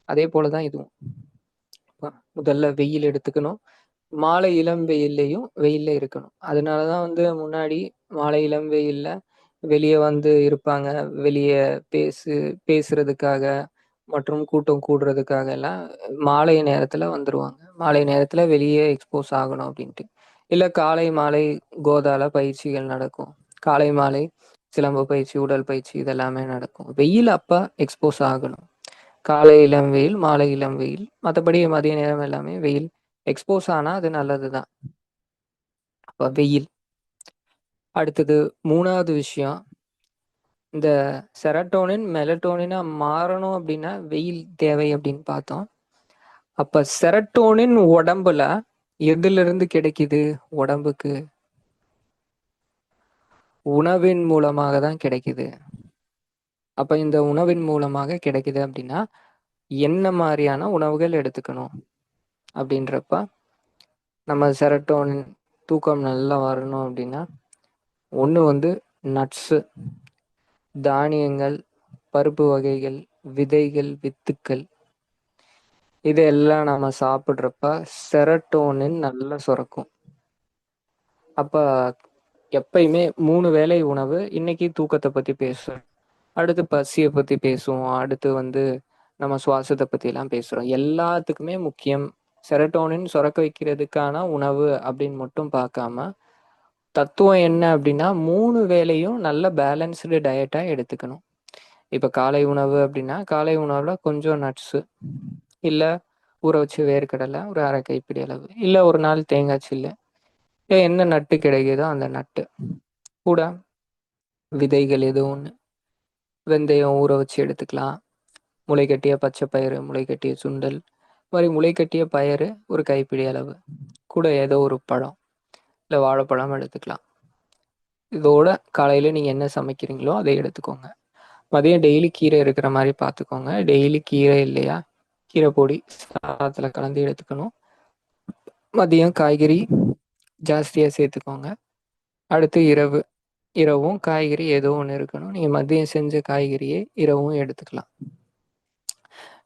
அதே போல தான் இதுவும். முதல்ல வெயில் எடுத்துக்கணும். மாலை இளம் வெயில்லயும் வெயில்ல இருக்கணும். அதனால தான் வந்து முன்னாடி மாலை இளம் வெயில்ல வெளிய வந்து இருப்பாங்க. வெளிய பேசுறதுக்காக மற்றும் கூட்டம் கூடுறதுக்காக எல்லாம் மாலை நேரத்துல வந்துருவாங்க. மாலை நேரத்துல வெளிய எக்ஸ்போஸ் ஆகணும் அப்டின்ட்டு. இல்ல காலை, மாலை கோதால பயிற்சிகள் நடக்கும். காலை, மாலை சிலம்ப பயிற்சி, உடல் பயிற்சி இதெல்லாமே நடக்கும். வெயில் அப்ப எக்ஸ்போஸ் ஆகணும். காலை இளம் வெயில், மாலை இளம் வெயில். மத்தபடி மதிய நேரம் எல்லாமே வெயில். எக்ஸ்போஸ் ஆனா அது நல்லது தான். அப்ப வெயில். அடுத்தது 3வது விஷயம், இந்த செரட்டோனின், மெலட்டோனினா மாறணும் அப்டின்னா வெயில் தேவை அப்டின்னு பார்த்தோம். அப்ப செரட்டோனின் உடம்புல எதிலிருந்து கிடைக்குது உடம்புக்கு? உணவின் மூலமாக தான் கிடைக்குது. அப்ப இந்த உணவின் மூலமாக கிடைக்குது அப்டின்னா, என்ன மாரியான உணவுகள் எடுத்துக்கணும்? அப்டின்றப்ப, நம்ம செரட்டோனின் தூக்கம் நல்லா வரணும் அப்டின்னா, ஒண்ணு வந்து நட்ஸு, தானியங்கள், பருப்பு வகைகள், விதைகள், வித்துக்கள் இதெல்லாம் நம்ம சாப்பிடுறப்ப செரட்டோனின் நல்லா சுரக்கும். அப்ப எப்பயுமே 3 வேளை உணவு, இன்னைக்கு தூக்கத்த பத்தி பேசுறோம். அடுத்து பசிய பத்தி பேசுவோம். அடுத்து வந்து நம்ம சுவாசத்த பத்திலாம் பேசுறோம். எல்லாத்துக்குமே முக்கியம் செரட்டோனின் சுரக்க வைக்கிறதுக்கான உணவு அப்படின்னு மட்டும் பார்க்காம, தத்துவம் என்ன அப்படின்னா 3 வேளையும் நல்ல பேலன்ஸ்டு டயட்டா எடுத்துக்கணும். இப்ப காலை உணவு அப்படின்னா, காலை உணவுல கொஞ்சம் நட்ஸு, இல்ல ஊற வச்ச வேர்க்கடலை ஒரு 1/2 கைப்பிடி அளவு, இல்ல ஒரு நாள் தேங்காய் சில்லு, இல்ல என்ன நட்டு கிடைக்குதோ அந்த நட்டு, கூட விதைகள் ஏதோ ஒண்ணு, வெந்தயம் ஊற வச்சு எடுத்துக்கலாம். முளைக்கட்டிய பச்சை பயிறு, முளைக்கட்டிய சுண்டல், இந்த மாதிரி முளைக்கட்டிய பயறு ஒரு கைப்பிடி அளவு, கூட ஏதோ ஒரு பழம், இல்ல வாழைப்பழம் எடுத்துக்கலாம். இதோட காலையில நீங்க என்ன சமைக்கிறீங்களோ அதை எடுத்துக்கோங்க. மதியம் டெய்லி கீரை இருக்கிற மாதிரி பார்த்துக்கோங்க. டெய்லி கீரை இல்லையா, கீரை பொடி சாதத்துல கலந்து எடுத்துக்கணும். மதியம் காய்கறி ஜாஸ்தியா சேர்த்துக்கோங்க. அடுத்து இரவும் காய்கறி ஏதோ ஒன்று இருக்கணும். நீங்க மதியம் செஞ்ச காய்கறியே இரவும் எடுத்துக்கலாம்.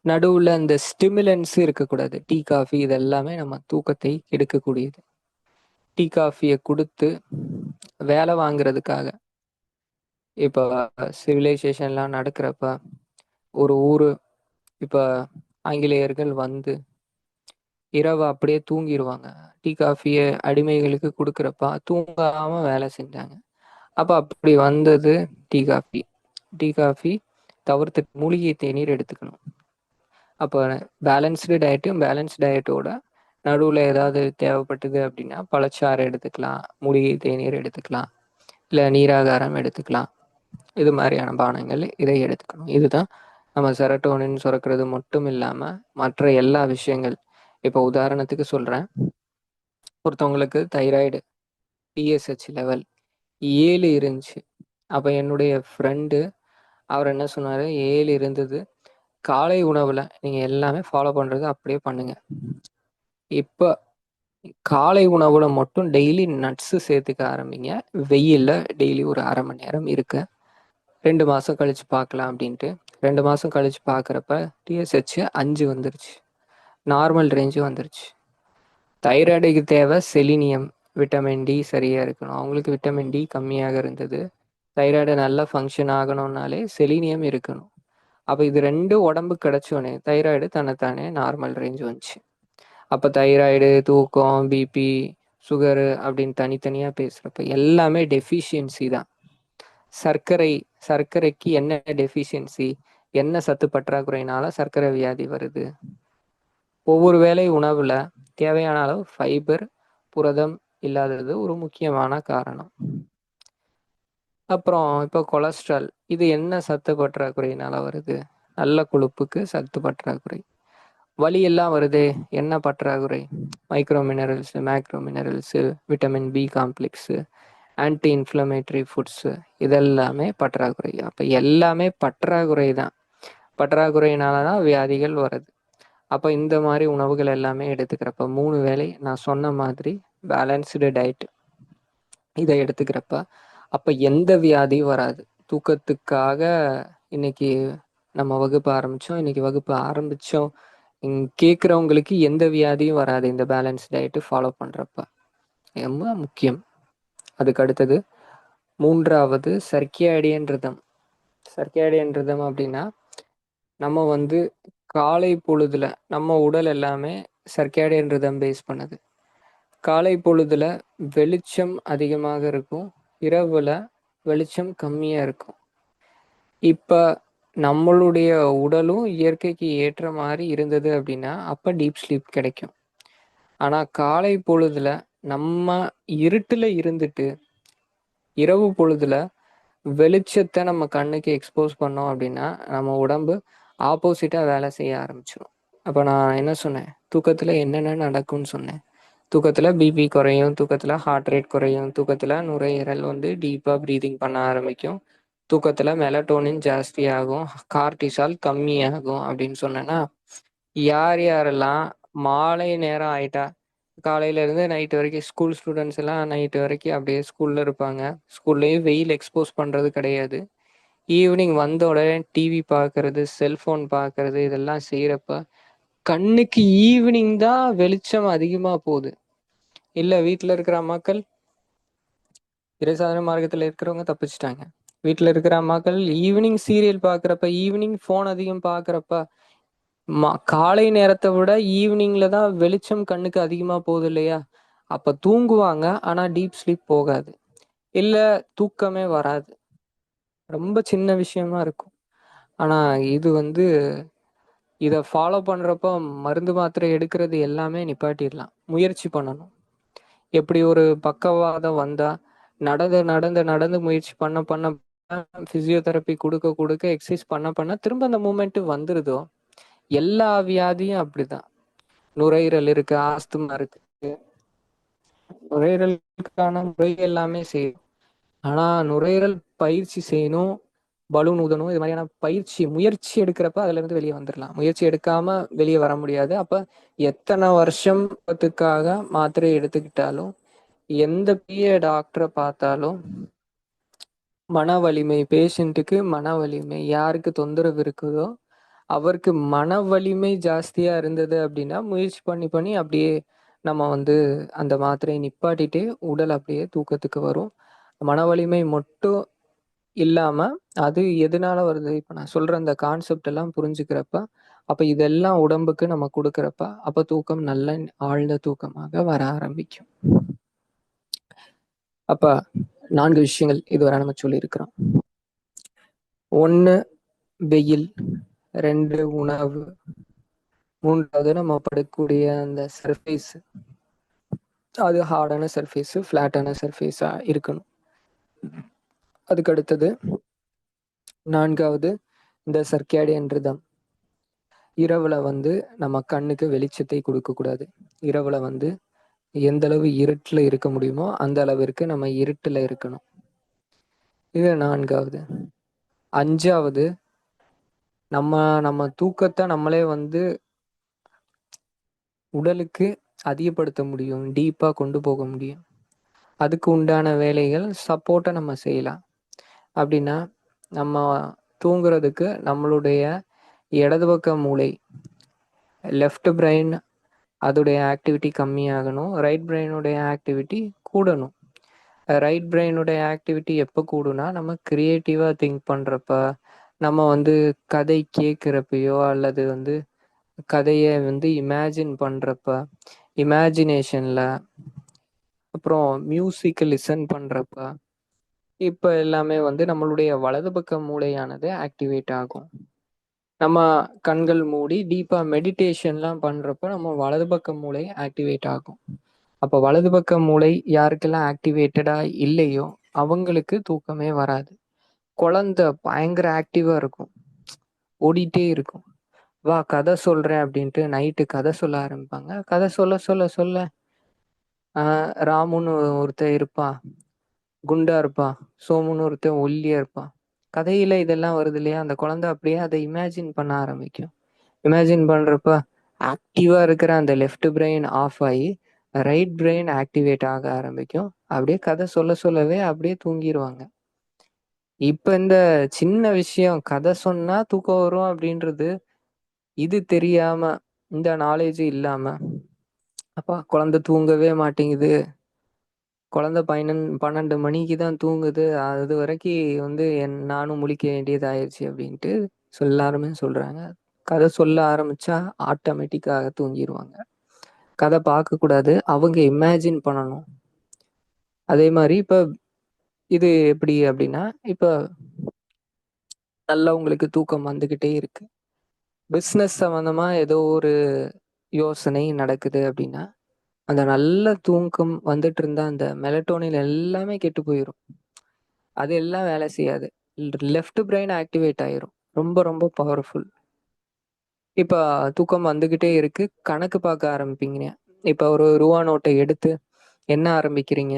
நடுவுல அந்த ஸ்டிமுலன்ஸ் இருக்கக்கூடாது. டீ, காஃபி இதெல்லாமே நம்ம தூக்கத்தை கெடுக்கக்கூடியது. டீ, காஃபியை குடுத்து வேலை வாங்குறதுக்காக. இப்போ சிவிலைசேஷன்லாம் நடக்கிறப்ப ஒரு ஊர், இப்போ ஆங்கிலேயர்கள் வந்து இரவு அப்படியே தூங்கிடுவாங்க. டீ காஃபியை அடிமைகளுக்கு கொடுக்குறப்ப தூங்காம வேலை செஞ்சாங்க. அப்போ அப்படி வந்தது டீ காஃபி. டீ காஃபி தவிர்த்துட்டு மூலிகை தேநீர் எடுத்துக்கணும். அப்போ பேலன்ஸ்டு டயட்டோட நடுவில் ஏதாவது தேவைப்பட்டது அப்படின்னா பழச்சாறு எடுத்துக்கலாம், மூலிகை தேநீர் எடுத்துக்கலாம், இல்லை நீராகாரம் எடுத்துக்கலாம். இது மாதிரியான பானங்கள் இதை எடுத்துக்கணும். இதுதான் நம்ம செரட்டோனின் சுரக்கிறது மட்டும் இல்லாமல் மற்ற எல்லா விஷயங்கள். இப்போ உதாரணத்துக்கு சொல்கிறேன், ஒருத்தவங்களுக்கு தைராய்டு டிஎஸ்ஹெச் லெவல் 7 இருந்துச்சு. அப்போ என்னுடைய ஃப்ரெண்டு அவர் என்ன சொன்னார், 7 இருந்தது, காலை உணவில் நீங்கள் எல்லாமே ஃபாலோ பண்ணுறது அப்படியே பண்ணுங்க. இப்போ காலை உணவுல மட்டும் டெய்லி நட்ஸு சேர்த்துக்க ஆரம்பிங்க. வெயில்ல டெய்லி ஒரு 1/2 மணி நேரம் இருக்க. 2 மாதம் கழிச்சு பார்க்கலாம் அப்படின்ட்டு. 2 மாதம் கழிச்சு பார்க்குறப்ப டிஎஸ்ஹெச் 5 வந்துருச்சு. நார்மல் ரேஞ்சு வந்துருச்சு. தைராய்டுக்கு தேவை செலினியம், விட்டமின் டி சரியாக இருக்கணும். அவங்களுக்கு விட்டமின் டி கம்மியாக இருந்தது. தைராய்டு நல்லா ஃபங்க்ஷன் ஆகணும்னாலே செலினியம் இருக்கணும். அப்போ இது 2 உடம்புக்கு கிடச்சோன்னே தைராய்டு தன்னைத்தானே நார்மல் ரேஞ்ச் வந்துச்சு. அப்போ தைராய்டு, தூக்கம், பிபி, சுகரு அப்படின்னு தனித்தனியாக பேசுகிறப்ப எல்லாமே டெஃபிஷியன்சி தான். சர்க்கரைக்கு என்ன டெஃபிஷியன்சி, என்ன சத்து பற்றாக்குறையினால சர்க்கரை வியாதி வருது? ஒவ்வொரு வேளை உணவில் தேவையான அளவு ஃபைபர், புரதம் இல்லாதது ஒரு முக்கியமான காரணம். அப்புறம் இப்போ கொலஸ்ட்ரால், இது என்ன சத்து பற்றாக்குறையினால வருது? நல்ல கொழுப்புக்கு சத்து பற்றாக்குறை. வலி எல்லாம் வருதே, என்ன பற்றாக்குறை? Micro minerals, macro minerals, vitamin B complex, anti inflammatory foods, இதெல்லாமே பற்றாக்குறை. அப்போ எல்லாமே பற்றாக்குறை தான். பற்றாக்குறையினால தான் வியாதிகள் வருது. அப்போ இந்த மாதிரி உணவுகள் எல்லாமே எடுத்துக்கிறப்ப 3 வேளை நான் சொன்ன மாதிரி பேலன்ஸ்டு டயட் இதை எடுத்துக்கிறப்ப அப்போ எந்த வியாதியும் வராது. தூக்கத்துக்காக இன்னைக்கு நம்ம வகுப்பு ஆரம்பித்தோம். கேட்குறவங்களுக்கு எந்த வியாதியும் வராது இந்த பேலன்ஸ் டயட்டு ஃபாலோ பண்ணுறப்ப. ரொம்ப முக்கியம். அதுக்கு அடுத்தது 3வது சர்க்கேடியன் ரிதம். சர்க்கேடியன் ரிதம் அப்படின்னா நம்ம வந்து காலை பொழுதுல நம்ம உடல் எல்லாமே சர்க்கேடியன் ரிதம் பேஸ் பண்ணுது. காலை பொழுதுல வெளிச்சம் அதிகமாக இருக்கும், இரவுல வெளிச்சம் கம்மியாக இருக்கும். இப்போ நம்மளுடைய உடலும் இயற்கைக்கு ஏற்ற மாதிரி இருந்தது அப்படின்னா அப்போ டீப் ஸ்லீப் கிடைக்கும். ஆனால் காலை பொழுதுல நம்ம இருட்டில் இருந்துட்டு இரவு பொழுதுல வெளிச்சத்தை நம்ம கண்ணுக்கு எக்ஸ்போஸ் பண்ணோம் அப்படின்னா நம்ம உடம்பு ஆப்போசிட்டாக வேலை செய்ய ஆரம்பிச்சிடும். அப்போ நான் என்ன சொன்னேன், தூக்கத்தில் என்னென்ன நடக்கும்னு சொன்னேன். தூக்கத்தில் பிபி குறையும், தூக்கத்தில் ஹார்ட் ரேட் குறையும், தூக்கத்தில் நுரையீரல் வந்து டீப்பாக ப்ரீதிங் பண்ண ஆரம்பிக்கும், தூக்கத்தில் மெலட்டோனின் ஜாஸ்தி ஆகும், கார்டிசால் கம்மியாகும் அப்படின்னு சொன்னேன்னா, யார் யாரெல்லாம் மாலை நேரம் ஆயிட்டா காலையிலேருந்து நைட்டு வரைக்கும் ஸ்கூல் ஸ்டூடெண்ட்ஸ் எல்லாம் நைட்டு வரைக்கும் அப்படியே ஸ்கூலில் இருப்பாங்க. ஸ்கூல்லேயும் வெயில் எக்ஸ்போஸ் பண்ணுறது கிடையாது. ஈவினிங் வந்த உடனே டிவி பார்க்கறது, செல்ஃபோன் பார்க்கறது, இதெல்லாம் செய்கிறப்ப கண்ணுக்கு ஈவினிங் தான் வெளிச்சம் அதிகமாக போகுது. இல்லை வீட்டில் இருக்கிற அம்மாக்கள், இறைசாதன மார்க்கத்தில் இருக்கிறவங்க தப்பிச்சிட்டாங்க. வீட்டில் இருக்கிற அம்மாக்கள் ஈவினிங் சீரியல் பார்க்குறப்ப, ஈவினிங் ஃபோன் அதிகம் பார்க்குறப்ப, காலை நேரத்தை விட ஈவினிங்ல தான் வெளிச்சம் கண்ணுக்கு அதிகமாக போகுது இல்லையா? அப்போ தூங்குவாங்க, ஆனால் டீப் ஸ்லீப் போகாது, இல்லை தூக்கமே வராது. ரொம்ப சின்ன விஷயமா இருக்கும். ஆனால் இது வந்து இதை ஃபாலோ பண்ணுறப்ப மருந்து மாத்திரை எடுக்கிறது எல்லாமே நிப்பாட்டிடலாம். முயற்சி பண்ணணும். எப்படி ஒரு பக்கவாதம் வந்தால் நடந்து நடந்து நடந்து முயற்சி பண்ண பண்ண ஃபிசியோதெரப்பி கொடுக்க கொடுக்க எக்ஸசைஸ் பண்ண பண்ண திரும்ப அந்த மூமெண்ட்டு வந்துடுதோ, எல்லா வியாதியும் அப்படிதான். நுரையீரல் இருக்கு, ஆஸ்துமா இருக்கு, நுரையீரலுக்கான முறை எல்லாமே செய்யும். ஆனா நுரையீரல் பயிற்சி செய்யணும், பலூன் ஊதணும், இது மாதிரியான முயற்சி எடுக்கிறப்ப அதுல இருந்து வெளியே வந்துடலாம். முயற்சி எடுக்காம வெளியே வர முடியாது. அப்ப எத்தனை வருஷத்துக்காக மாத்திரை எடுத்துக்கிட்டாலும், எந்த பெரிய டாக்டரை பார்த்தாலும் மன வலிமை, பேஷண்ட்டுக்கு மன வலிமை, யாருக்கு தொந்தரவு இருக்குதோ அவருக்கு மன வலிமை ஜாஸ்தியா இருந்தது அப்படின்னா முயற்சி பண்ணி பண்ணி அப்படியே நம்ம வந்து அந்த மாத்திரையை நிப்பாட்டிட்டே உடல் அப்படியே தூக்கத்துக்கு வரும். மன வலிமை மட்டும் இல்லாம, அது எதனால வருது? இப்ப நான் சொல்ற அந்த கான்செப்ட் எல்லாம் புரிஞ்சுக்கிறப்ப, அப்ப இதெல்லாம் உடம்புக்கு நம்ம குடுக்குறப்ப, அப்ப தூக்கம் நல்ல ஆழ்ந்த தூக்கமாக வர ஆரம்பிக்கும். அப்ப 4 விஷயங்கள் இதுவரை நம்ம சொல்லியிருக்கிறோம். 1 வெயில், 2 உணவு, 3வது நம்ம படுக்கக்கூடிய அந்த சர்ஃபேஸ். அது ஹார்டான சர்ஃபேஸ், ஃப்ளாட்டான சர்ஃபேஸா இருக்கணும். அதுக்கு அடுத்தது 4வது இந்த சர்க்கேடியன் ரிதம். இரவுல நம்ம கண்ணுக்கு வெளிச்சத்தை கொடுக்கக்கூடாது. இரவுல எந்த அளவு இருட்டுல இருக்க முடியுமோ அந்த அளவிற்கு நம்ம இருட்டுல இருக்கணும். இது 4வது. 5வது நம்ம நம்ம தூக்கத்தை நம்மளே உடலுக்கு அதிகப்படுத்த முடியும், டீப்பா கொண்டு போக முடியும். அதுக்கு உண்டான வேலைகள் சப்போர்ட்டை நம்ம செய்யலாம். அப்படின்னா நம்ம தூங்குறதுக்கு நம்மளுடைய இடது பக்க மூளை, லெஃப்ட் பிரெயின், அதோடைய ஆக்டிவிட்டி கம்மியாகணும், ரைட் பிரெயினுடைய ஆக்டிவிட்டி கூடணும். ரைட் பிரெயினுடைய ஆக்டிவிட்டி எப்போ கூடுனா நம்ம கிரியேட்டிவாக திங்க் பண்ணுறப்ப, நம்ம கதை கேட்குறப்பையோ அல்லது கதையை இமேஜின் பண்ணுறப்ப, இமேஜினேஷனில், அப்புறம் மியூசிக்கை லிசன் பண்ணுறப்ப, இப்போ எல்லாமே நம்மளுடைய வலது பக்க மூளையானது ஆக்டிவேட் ஆகும். நம்ம கண்கள் மூடி டீப்பாக மெடிடேஷன்லாம் பண்ணுறப்ப நம்ம வலது பக்க மூளை ஆக்டிவேட் ஆகும். அப்போ வலது பக்க மூளை யாருக்கெல்லாம் ஆக்டிவேட்டடா இல்லையோ அவங்களுக்கு தூக்கமே வராது. குழந்தை பயங்கர ஆக்டிவா இருக்கும், ஓடிட்டே இருக்கும். வா கதை சொல்றேன் அப்படின்ட்டு நைட்டு கதை சொல்ல ஆரம்பிப்பாங்க. கதை சொல்ல சொல்ல சொல்ல ராமுன்னு ஒருத்தன் இருப்பான், குண்டா இருப்பான். சோமுன்னு ஒருத்தன் ஒல்லியா இருப்பான். கதையில இதெல்லாம் வருது இல்லையா, அந்த குழந்தை அப்படியே அதை இமேஜின் பண்ண ஆரம்பிக்கும். இமேஜின் பண்றப்ப ஆக்டிவா இருக்கிற அந்த லெஃப்ட் பிரெயின் ஆஃப் ஆகி ரைட் பிரெயின் ஆக்டிவேட் ஆக ஆரம்பிக்கும். அப்படியே கதை சொல்ல சொல்லவே அப்படியே தூங்கிடுவாங்க. இப்ப இந்த சின்ன விஷயம் கதை சொன்னா தூக்கம் வரும் அப்படின்றது இது தெரியாம, இந்த நாலேஜ் இல்லாம, அப்பா குழந்தை தூங்கவே மாட்டேங்குது, குழந்தை 12 மணிக்கு தான் தூங்குது, அது வரைக்கும் நானும் முழிக்க வேண்டியது ஆயிடுச்சு அப்படின்ட்டு எல்லாருமே சொல்றாங்க. கதை சொல்ல ஆரம்பிச்சா ஆட்டோமேட்டிக்காக தூங்கிடுவாங்க. கதை பார்க்கக்கூடாது, அவங்க இமேஜின் பண்ணணும். அதே மாதிரி இப்ப இது எப்படி அப்படின்னா, இப்ப நல்லா உங்களுக்கு தூக்கம் வந்துகிட்டே இருக்கு, பிஸ்னஸ் சம்பந்தமா ஏதோ ஒரு யோசனை நடக்குது அப்படின்னா, அந்த நல்ல தூக்கம் வந்துட்டு இருந்தா அந்த மெலட்டோனின் எல்லாமே கெட்டு போயிடும். அது எல்லாம் வேலை செய்யாது. லெஃப்ட் பிரெயின் ஆக்டிவேட் ஆயிரும். ரொம்ப ரொம்ப பவர்ஃபுல். இப்ப தூக்கம் வந்துகிட்டே இருக்கு, கணக்கு பார்க்க ஆரம்பிப்பீங்க. இப்ப ஒரு ரூபா நோட்டை எடுத்து என்ன ஆரம்பிக்கிறீங்க,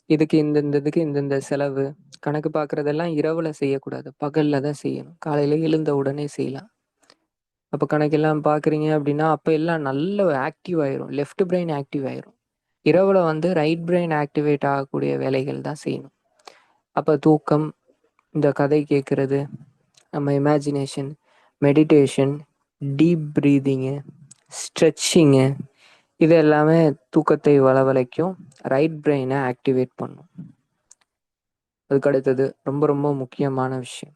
இதுக்கு இதுக்கு இந்த செலவு, கணக்கு பார்க்கறதெல்லாம் இரவுல செய்யக்கூடாது, பகல்ல தான் செய்யணும். காலையில எழுந்த உடனே செய்யலாம். அப்ப கணக்கெல்லாம் பாக்குறீங்க அப்படின்னா அப்ப எல்லாம் நல்ல ஆக்டிவ் ஆயிரும், லெஃப்ட் பிரெயின் ஆக்டிவ் ஆயிரும். இரவுல ரைட் பிரெயின் ஆக்டிவேட் ஆகக்கூடிய வேலைகள் தான் செய்யணும். அப்ப தூக்கம், இந்த கதை கேட்கறது, நம்ம இமேஜினேஷன், மெடிடேஷன், டீப் ப்ரீதிங்கு, ஸ்ட்ரெச்சிங்கு, இது எல்லாமே தூக்கத்தை வரவழைக்கும், ரைட் பிரெயினை ஆக்டிவேட் பண்ணும். அதுக்கு அடுத்தது ரொம்ப ரொம்ப முக்கியமான விஷயம்,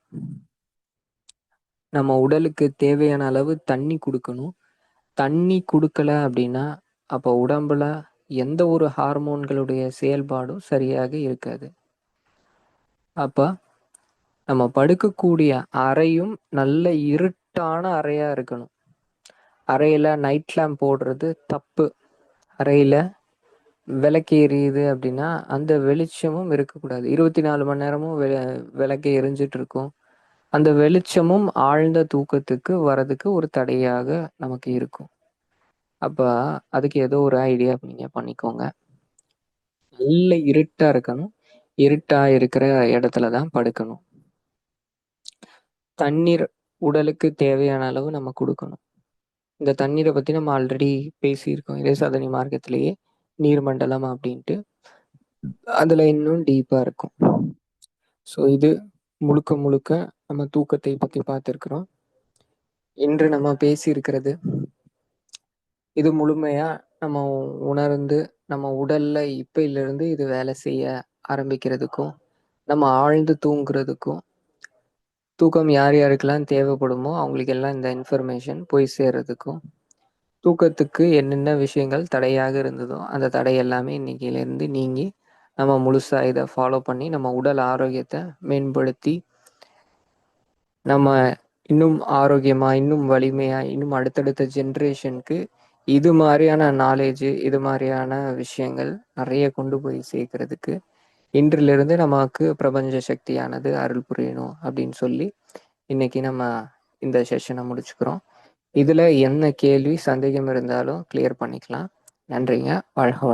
நம்ம உடலுக்கு தேவையான அளவு தண்ணி கொடுக்கணும். தண்ணி கொடுக்கல அப்படின்னா அப்போ உடம்புல எந்த ஒரு ஹார்மோன்களுடைய செயல்பாடும் சரியாக இருக்காது. அப்ப நம்ம படுக்கக்கூடிய அறையும் நல்ல இருட்டான அறையா இருக்கணும். அறையில நைட் லேம்ப் போடுறது தப்பு. அறையில விளக்கு எரியுது அப்படின்னா அந்த வெளிச்சமும் இருக்கக்கூடாது. 24 மணி நேரமும் விளக்கு எரிஞ்சிட்டு இருக்கும். அந்த வெளிச்சமும் ஆழ்ந்த தூக்கத்துக்கு வர்றதுக்கு ஒரு தடையாக நமக்கு இருக்கும். அப்ப அதுக்கு ஏதோ ஒரு ஐடியா நீங்க பண்ணிக்கோங்க. நல்ல இருட்டா இருக்கணும், இருட்டா இருக்கிற இடத்துல தான் படுக்கணும். தண்ணீர் உடலுக்கு தேவையான அளவு நம்ம கொடுக்கணும். இந்த தண்ணீரை பத்தி நம்ம ஆல்ரெடி பேசியிருக்கோம் இதே சாதனை மார்க்கத்திலேயே, நீர்மண்டலம் அப்படின்ட்டு. அதுல இன்னும் டீப்பா இருக்கும். ஸோ இது முழுக்க முழுக்க நம்ம தூக்கத்தை பத்தி பார்த்துருக்குறோம். இன்று நம்ம பேசியிருக்கிறது இது முழுமையா நம்ம உணர்ந்து நம்ம உடல்ல இப்பையிலிருந்து இது வேலை செய்ய ஆரம்பிக்கிறதுக்கும் நம்ம ஆழ்ந்து தூங்குறதுக்கும், தூக்கம் யார் யாருக்கெல்லாம் தேவைப்படுமோ அவங்களுக்கு எல்லாம் இந்த இன்ஃபர்மேஷன் போய் சேர்றதுக்கும், தூக்கத்துக்கு என்னென்ன விஷயங்கள் தடையாக இருந்ததோ அந்த தடை எல்லாமே இன்னைக்கிலேருந்து நீங்கி, நம்ம முழுசா இதை ஃபாலோ பண்ணி நம்ம உடல் ஆரோக்கியத்தை மேம்படுத்தி, நம்ம இன்னும் ஆரோக்கியமா, இன்னும் வலிமையா, இன்னும் அடுத்தடுத்த ஜென்ரேஷனுக்கு இது மாதிரியான நாலேஜ், இது மாதிரியான விஷயங்கள் நிறைய கொண்டு போய் சேர்க்கறதுக்கு இன்றிலிருந்து நமக்கு பிரபஞ்ச சக்தியானது அருள் புரியணும் அப்படின்னு சொல்லி இன்னைக்கு நம்ம இந்த செஷனை முடிச்சுக்கிறோம். இதுல என்ன கேள்வி சந்தேகம் இருந்தாலும் கிளியர் பண்ணிக்கலாம். நன்றிங்க. வாழ்க வளமுடன்.